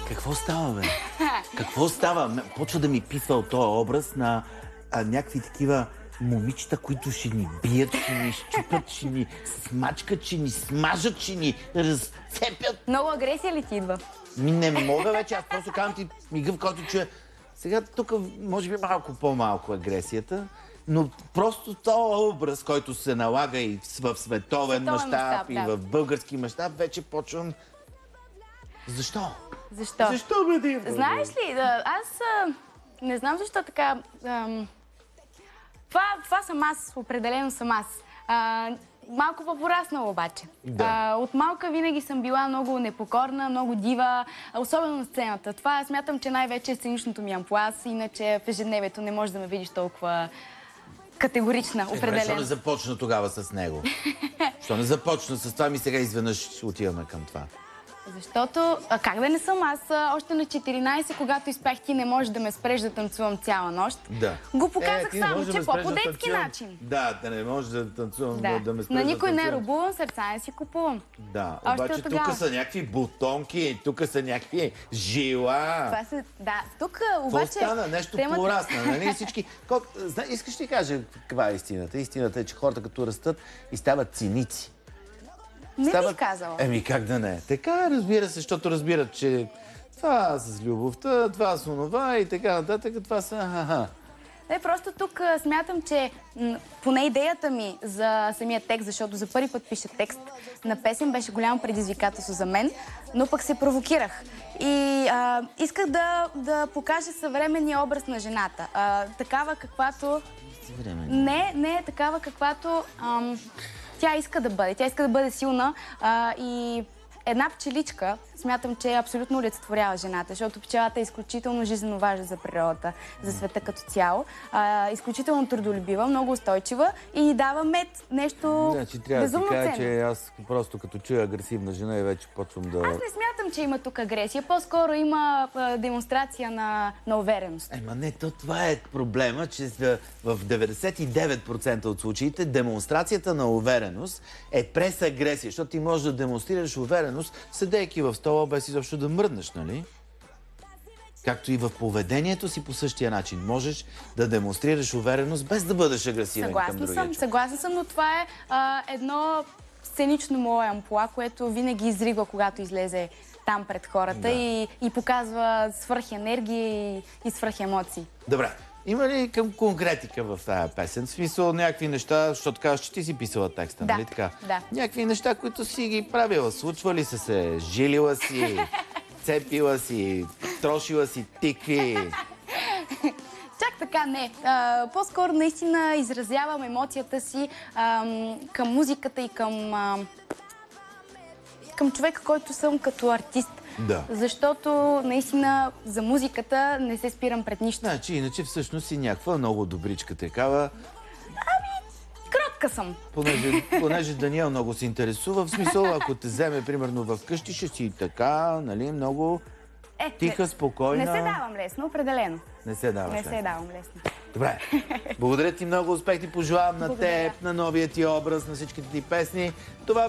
Какво става, бе? Какво става? Почва да ми писва от този образ на някакви такива момичета, които ще ни бият, ще ни щупят, ще ни смачкат, ще ни смажат, ще ни разцепят. Много агресия ли ти идва? Не мога вече, аз просто казвам ти мига, в който чуя. Сега тук може би малко по-малко агресията, но просто този образ, който се налага и в световен мащаб, и в български мащаб, вече почвам... Защо? Защо? Защо, бе, Дива? Знаеш ли, аз не знам защо така... Това съм аз, определено съм аз. Малко по-пораснала обаче. Да. От малка винаги съм била много непокорна, много дива, особено на сцената. Това смятам, че най-вече е сценичното ми амплуа, иначе в ежедневието не можеш да ме видиш толкова категорична, определено. Защо не започна тогава с него? Защо не започна с това, ми сега изведнъж отиваме към това? Защото, как да не съм аз, още на 14, когато изпях Ти не можеш да ме спреш да танцувам цяла нощ, Да. го показах Ти не само, можеш че да ме спреш по да детски танцувам. начин. Да не можеш да танцувам, да ме спреш На да никой не танцувам. рубувам, сърца не си купувам. Да, Още обаче от тогава. тук са някакви бутонки, тук са някакви жила. Това са, да, тук Какво обаче... стана? Нещо порасна, нали? Всички... Искаш ли да кажа каква е истината? Истината е, че хората като растат и стават циници. Не бих казала. Еми как да не? Така, разбира се, защото разбират, че това с любовта, това с онова и така нататък, това са... Не, просто тук смятам, че поне идеята ми за самия текст, защото за първи път пиша текст на песен, беше голямо предизвикателство за мен, но пък се провокирах. И исках да покажа съвременния образ на жената. Такава каквато... Не е такава каквато тя иска да бъде. Тя иска да бъде силна и една пчеличка смятам, че абсолютно олицетворява жената, защото пчелата е изключително жизненно важна за природата, за света като цяло. Изключително трудолюбива, много устойчива и ни дава мед. Нещо безумно Трябва да ти кажа, ценно. че аз просто като чуя агресивна жена и вече почвам да... Аз не смятам, че има тук агресия. По-скоро има демонстрация на увереност. Ема не, това е проблема, че в 99% от случаите демонстрацията на увереност е през агресия, защото ти можеш да демонстрираш увереност, седейки в стола без изобщо да мръднеш, нали? Както и в поведението си по същия начин. Можеш да демонстрираш увереност без да бъдеш агресивен към другия човек. Съгласна съм, но това е едно сценично мое амплуа, което винаги изригва, когато излезе там пред хората и показва свръхенергия и свръхемоции. Добре. Има ли към конкретика в тази песен? В смисъл някакви неща, защото казваш, че ти си писала текста, нали така? Да. Някакви неща, които си ги правила. Случва ли са се? Жилила си? Цепила си? Трошила си тикви? Чак така, не. По-скоро наистина изразявам емоцията си към музиката и към човека, който съм като артист. Да. Защото наистина за музиката не се спирам пред нищо. Значи, иначе всъщност си някаква много добричка такава. Кротка съм. Понеже Даниел много се интересува, в смисъл, ако те вземе примерно в къщи, ще си така, нали, много тиха, спокойна. Не се давам лесно, определено. Не се даваш Не се давам лесно. Добре. Благодаря ти много, успех ти пожелавам на теб, на новия ти образ, на всичките ти песни. Това